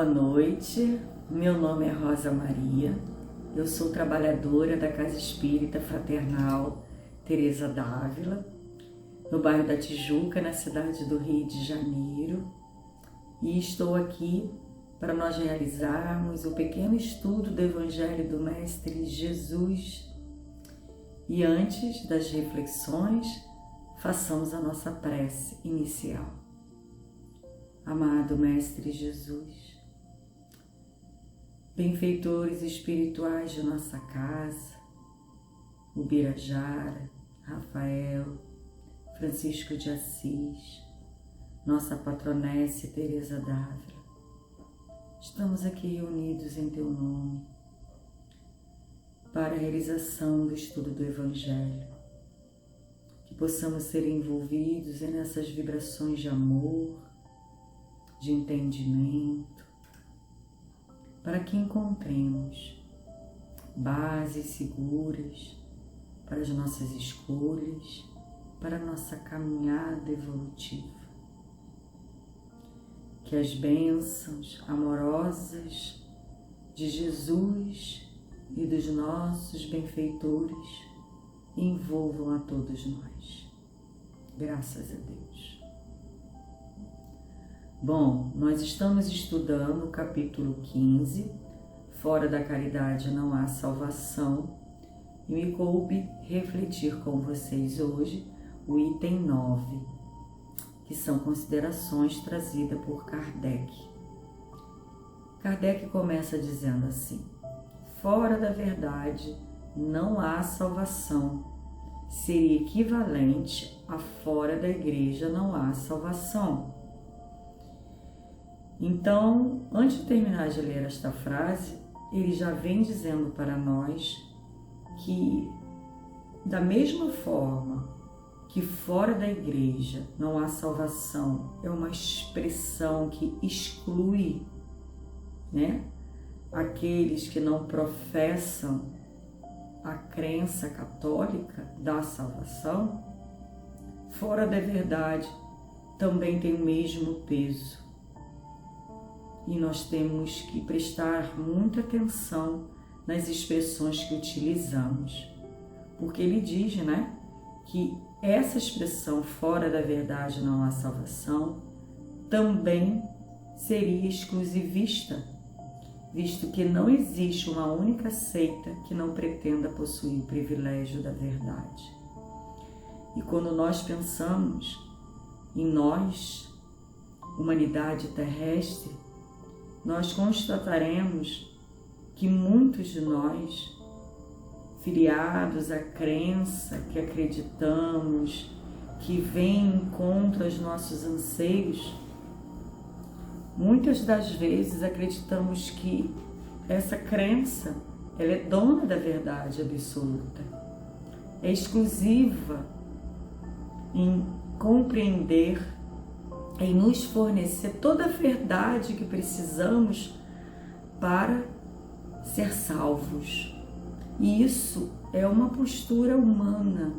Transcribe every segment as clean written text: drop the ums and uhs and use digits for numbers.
Boa noite, meu nome é Rosa Maria, eu sou trabalhadora da Casa Espírita Fraternal Teresa d'Ávila, no bairro da Tijuca, na cidade do Rio de Janeiro, e estou aqui para nós realizarmos o pequeno estudo do Evangelho do Mestre Jesus. E antes das reflexões, façamos a nossa prece inicial. Amado Mestre Jesus, benfeitores espirituais de nossa casa, Ubirajara, Rafael, Francisco de Assis, nossa patronesse Teresa d'Ávila, estamos aqui reunidos em Teu nome para a realização do estudo do Evangelho, que possamos ser envolvidos nessas vibrações de amor, de entendimento, para que encontremos bases seguras para as nossas escolhas, para a nossa caminhada evolutiva. Que as bênçãos amorosas de Jesus e dos nossos benfeitores envolvam a todos nós. Graças a Deus. Bom, nós estamos estudando o capítulo 15, Fora da Caridade não há salvação, e me coube refletir com vocês hoje o item 9, que são considerações trazidas por Kardec. Kardec começa dizendo assim: fora da verdade não há salvação, seria equivalente a fora da igreja não há salvação. Então, antes de terminar de ler esta frase, ele já vem dizendo para nós que, da mesma forma que fora da igreja não há salvação, é uma expressão que exclui, aqueles que não professam a crença católica da salvação, fora da verdade também tem o mesmo peso. E nós temos que prestar muita atenção nas expressões que utilizamos, porque ele diz, que essa expressão fora da verdade não há salvação também seria exclusivista, visto que não existe uma única seita que não pretenda possuir o privilégio da verdade. E quando nós pensamos em nós, humanidade terrestre, nós constataremos que muitos de nós, filiados à crença que acreditamos, que vem contra os nossos anseios, muitas das vezes acreditamos que essa crença ela é dona da verdade absoluta, é exclusiva em compreender, em nos fornecer toda a verdade que precisamos para ser salvos. E isso é uma postura humana,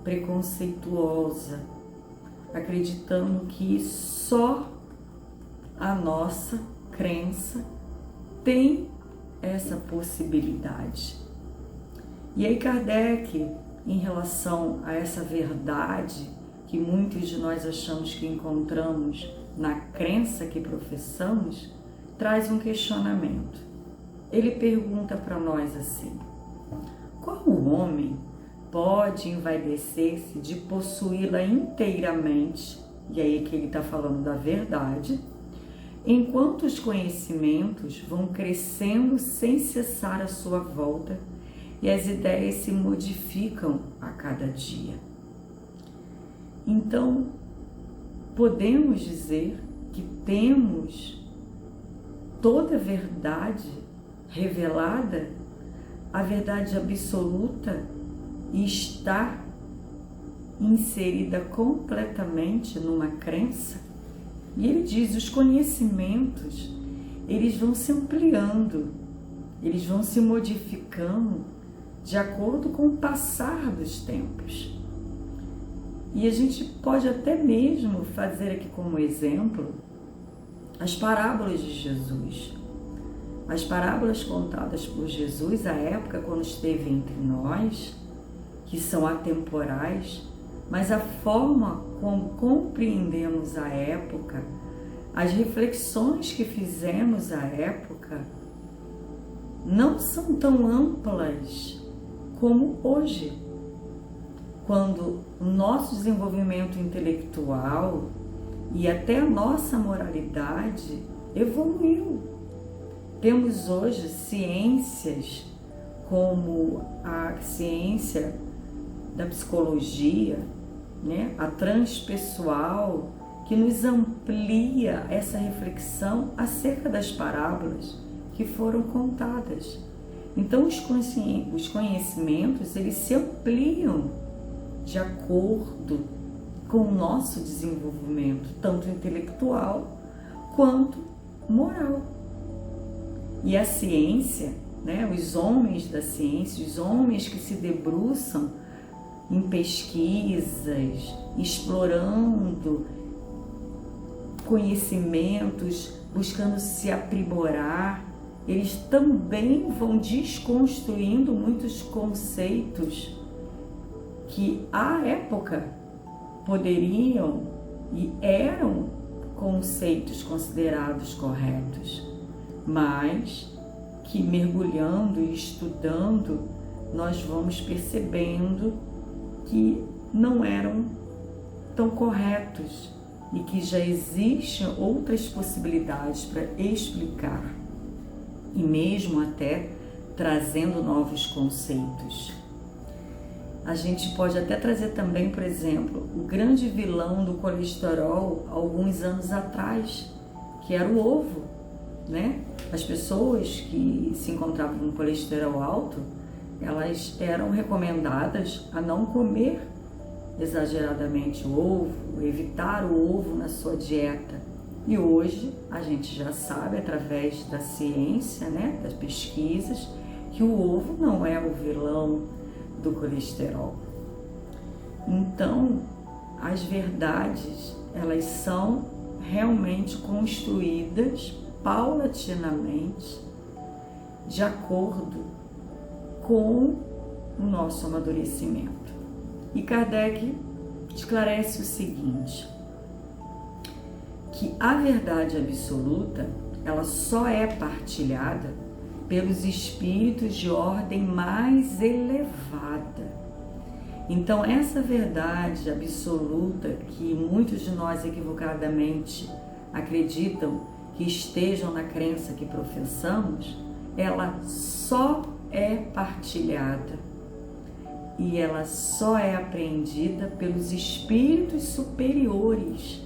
preconceituosa, acreditando que só a nossa crença tem essa possibilidade. E aí Kardec, em relação a essa verdade que muitos de nós achamos que encontramos na crença que professamos, traz um questionamento. Ele pergunta para nós assim: qual homem pode envaidecer-se de possuí-la inteiramente, e aí que ele está falando da verdade, enquanto os conhecimentos vão crescendo sem cessar à sua volta e as ideias se modificam a cada dia? Então, podemos dizer que temos toda a verdade revelada, a verdade absoluta, e está inserida completamente numa crença? E ele diz, os conhecimentos, eles vão se ampliando, eles vão se modificando de acordo com o passar dos tempos. E a gente pode até mesmo fazer aqui como exemplo as parábolas de Jesus. As parábolas contadas por Jesus à época quando esteve entre nós, que são atemporais, mas a forma como compreendemos a época, as reflexões que fizemos à época, não são tão amplas como hoje, quando o nosso desenvolvimento intelectual e até a nossa moralidade evoluiu. Temos hoje ciências como a ciência da psicologia, né? A transpessoal, que nos amplia essa reflexão acerca das parábolas que foram contadas. Então, os conhecimentos, eles se ampliam de acordo com o nosso desenvolvimento, tanto intelectual quanto moral. E a ciência, né, os homens da ciência, os homens que se debruçam em pesquisas, explorando conhecimentos, buscando se aprimorar, eles também vão desconstruindo muitos conceitos que à época poderiam e eram conceitos considerados corretos, mas que mergulhando e estudando nós vamos percebendo que não eram tão corretos e que já existem outras possibilidades para explicar e mesmo até trazendo novos conceitos. A gente pode até trazer também, por exemplo, o grande vilão do colesterol alguns anos atrás, que era o ovo, né? As pessoas que se encontravam com colesterol alto, elas eram recomendadas a não comer exageradamente o ovo, evitar o ovo na sua dieta. E hoje a gente já sabe, através da ciência, né, das pesquisas, que o ovo não é o vilão do colesterol. Então, as verdades, elas são realmente construídas paulatinamente, de acordo com o nosso amadurecimento. E Kardec esclarece o seguinte, que a verdade absoluta, ela só é partilhada pelos espíritos de ordem mais elevada. Então, essa verdade absoluta que muitos de nós equivocadamente acreditam que estejam na crença que professamos, ela só é partilhada e ela só é apreendida pelos espíritos superiores.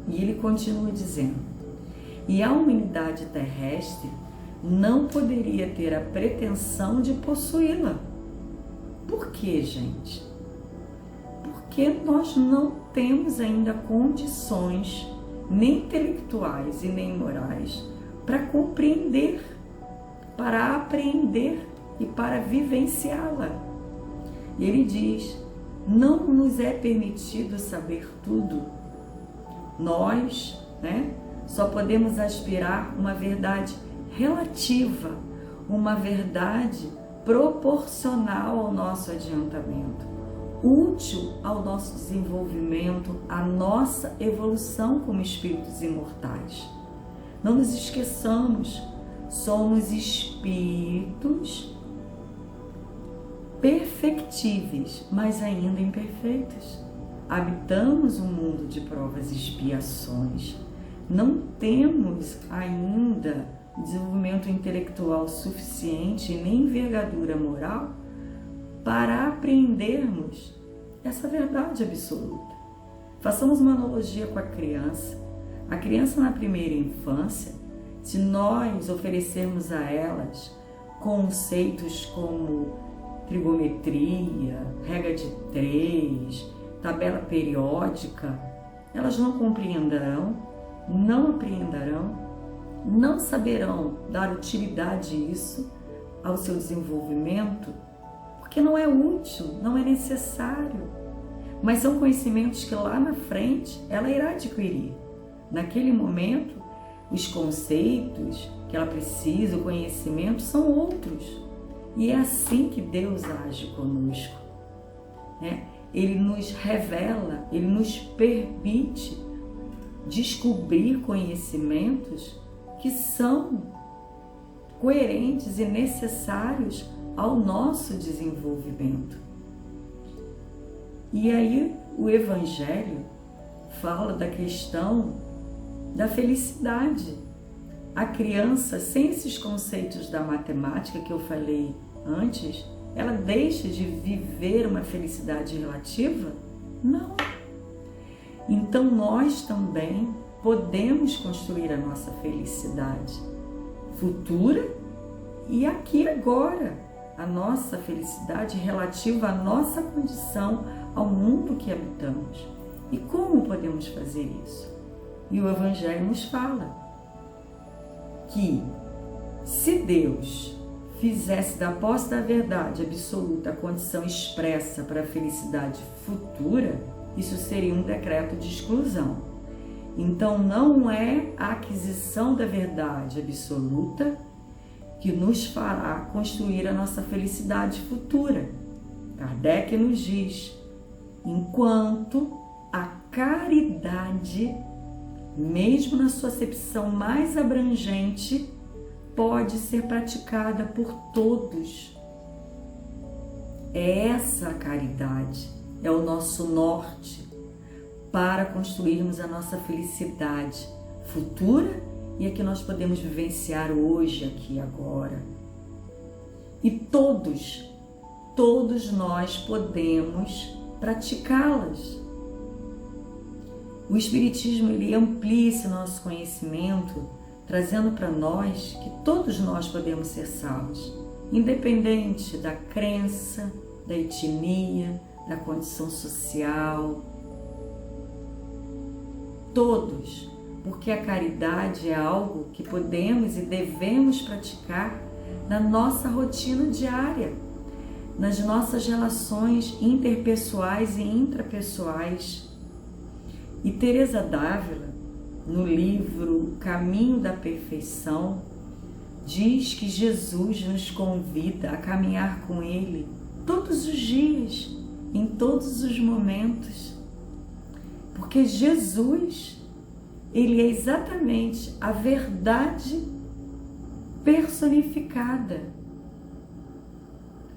E ele continua dizendo, e a humanidade terrestre não poderia ter a pretensão de possuí-la. Por quê, gente? Porque nós não temos ainda condições, nem intelectuais e nem morais, para compreender, para aprender e para vivenciá-la. E ele diz, não nos é permitido saber tudo. Nós, né, só podemos aspirar uma verdade relativa, uma verdade proporcional ao nosso adiantamento, útil ao nosso desenvolvimento, à nossa evolução como espíritos imortais. Não nos esqueçamos, somos espíritos perfectíveis, mas ainda imperfeitos. Habitamos um mundo de provas e expiações. Não temos ainda desenvolvimento intelectual suficiente nem envergadura moral para aprendermos essa verdade absoluta. Façamos uma analogia com a criança. A criança na primeira infância, se nós oferecermos a elas conceitos como trigonometria, regra de 3, tabela periódica, elas não compreenderão, não apreenderão, não saberão dar utilidade a isso ao seu desenvolvimento, porque não é útil, não é necessário. Mas são conhecimentos que lá na frente ela irá adquirir. Naquele momento, Os conceitos que ela precisa, o conhecimento, são outros. E é assim que Deus age conosco, né? Ele nos revela, Ele nos permite descobrir conhecimentos que são coerentes e necessários ao nosso desenvolvimento. E aí o Evangelho fala da questão da felicidade. A criança, sem esses conceitos da matemática que eu falei antes, ela deixa de viver uma felicidade relativa? Não. Então nós também podemos construir a nossa felicidade futura e aqui agora, a nossa felicidade relativa à nossa condição, ao mundo que habitamos. E como podemos fazer isso? E o Evangelho nos fala que se Deus fizesse da posse da verdade absoluta a condição expressa para a felicidade futura, isso seria um decreto de exclusão. Então não é a aquisição da verdade absoluta que nos fará construir a nossa felicidade futura. Kardec nos diz, enquanto a caridade, mesmo na sua acepção mais abrangente, pode ser praticada por todos. Essa caridade é o nosso norte para construirmos a nossa felicidade futura e a que nós podemos vivenciar hoje, aqui e agora. E todos nós podemos praticá-las. O Espiritismo, ele amplia esse nosso conhecimento, trazendo para nós que todos nós podemos ser salvos, independente da crença, da etnia, da condição social. Todos, porque a caridade é algo que podemos e devemos praticar na nossa rotina diária, nas nossas relações interpessoais e intrapessoais. E Teresa d'Ávila, no livro Caminho da Perfeição, diz que Jesus nos convida a caminhar com Ele todos os dias, em todos os momentos. Porque Jesus, Ele é exatamente a verdade personificada.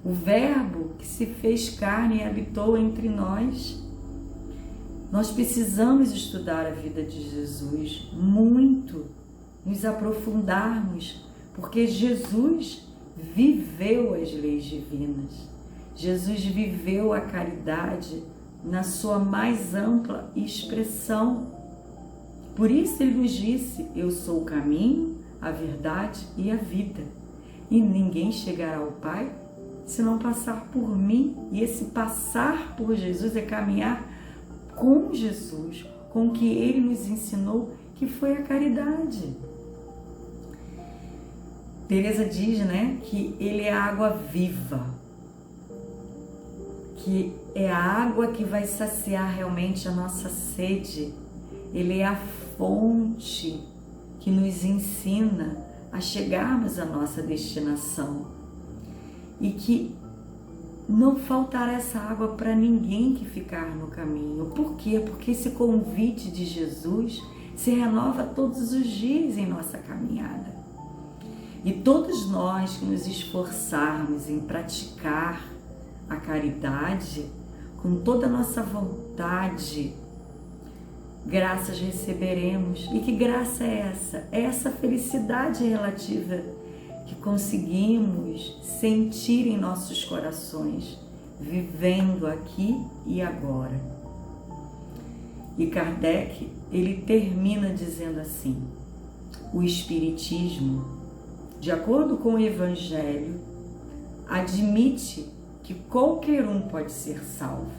O Verbo que se fez carne e habitou entre nós. Nós precisamos estudar a vida de Jesus muito, nos aprofundarmos, porque Jesus viveu as leis divinas. Jesus viveu a caridade na sua mais ampla expressão. Por isso ele nos disse, eu sou o caminho, a verdade e a vida. E ninguém chegará ao Pai se não passar por mim. E esse passar por Jesus é caminhar com Jesus, com o que Ele nos ensinou, que foi a caridade. Teresa diz, né, que Ele é a água viva, que é a água que vai saciar realmente a nossa sede. Ele é a fonte que nos ensina a chegarmos à nossa destinação e que não faltará essa água para ninguém que ficar no caminho. Por quê? Porque esse convite de Jesus se renova todos os dias em nossa caminhada. E todos nós que nos esforçarmos em praticar a caridade com toda a nossa vontade, graças receberemos. E que graça é essa? É essa felicidade relativa que conseguimos sentir em nossos corações, vivendo aqui e agora. E Kardec, ele termina dizendo assim, o Espiritismo, de acordo com o Evangelho, admite que qualquer um pode ser salvo,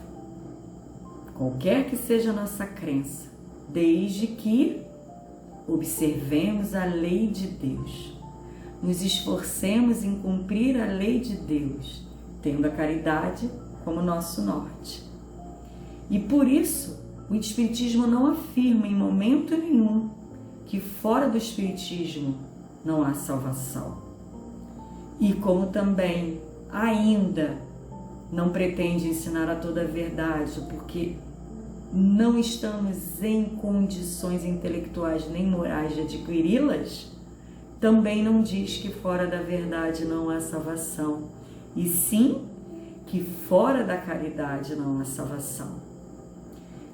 qualquer que seja a nossa crença, desde que observemos a lei de Deus, nos esforcemos em cumprir a lei de Deus, tendo a caridade como nosso norte. E por isso, o Espiritismo não afirma em momento nenhum que fora do Espiritismo não há salvação. E como também ainda não pretende ensinar a toda a verdade, porque não estamos em condições intelectuais nem morais de adquiri-las, também não diz que fora da verdade não há salvação, e sim que fora da caridade não há salvação.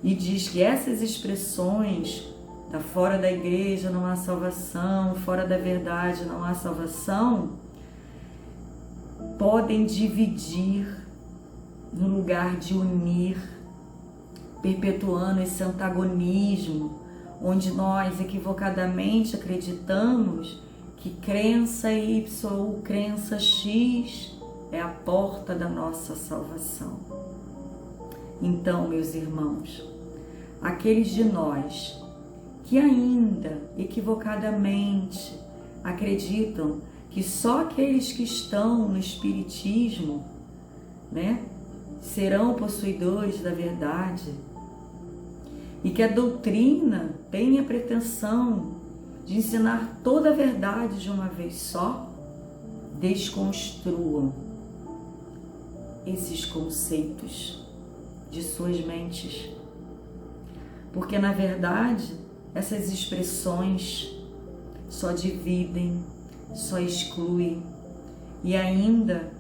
E diz que essas expressões da fora da igreja não há salvação, fora da verdade não há salvação, podem dividir no lugar de unir, perpetuando esse antagonismo, onde nós equivocadamente acreditamos que crença Y ou crença X é a porta da nossa salvação. Então, meus irmãos, aqueles de nós que ainda equivocadamente acreditam que só aqueles que estão no Espiritismo, serão possuidores da verdade, e que a doutrina tem a pretensão de ensinar toda a verdade de uma vez só, desconstruam esses conceitos de suas mentes. Porque, na verdade, essas expressões só dividem, só excluem e ainda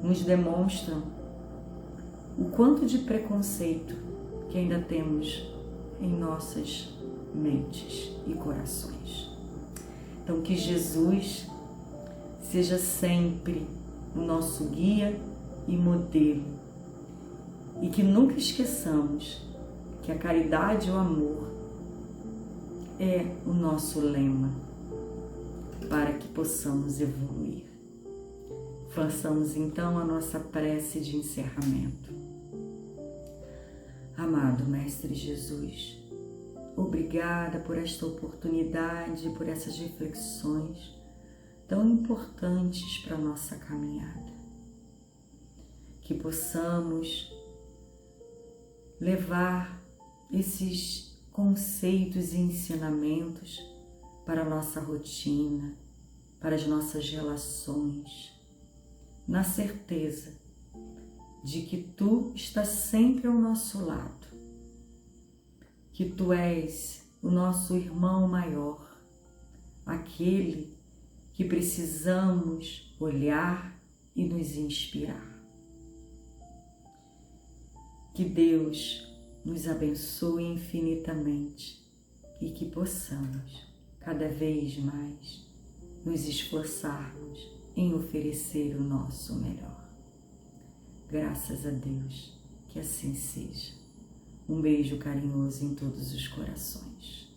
nos demonstram o quanto de preconceito que ainda temos em nossas mentes e corações. Então, que Jesus seja sempre o nosso guia e modelo, e que nunca esqueçamos que a caridade e o amor é o nosso lema para que possamos evoluir. Façamos então a nossa prece de encerramento. Amado Mestre Jesus, obrigada por esta oportunidade, por essas reflexões tão importantes para a nossa caminhada. Que possamos levar esses conceitos e ensinamentos para a nossa rotina, para as nossas relações, na certeza de que Tu estás sempre ao nosso lado, que Tu és o nosso irmão maior, aquele que precisamos olhar e nos inspirar. Que Deus nos abençoe infinitamente e que possamos cada vez mais nos esforçarmos em oferecer o nosso melhor. Graças a Deus, que assim seja. Um beijo carinhoso em todos os corações.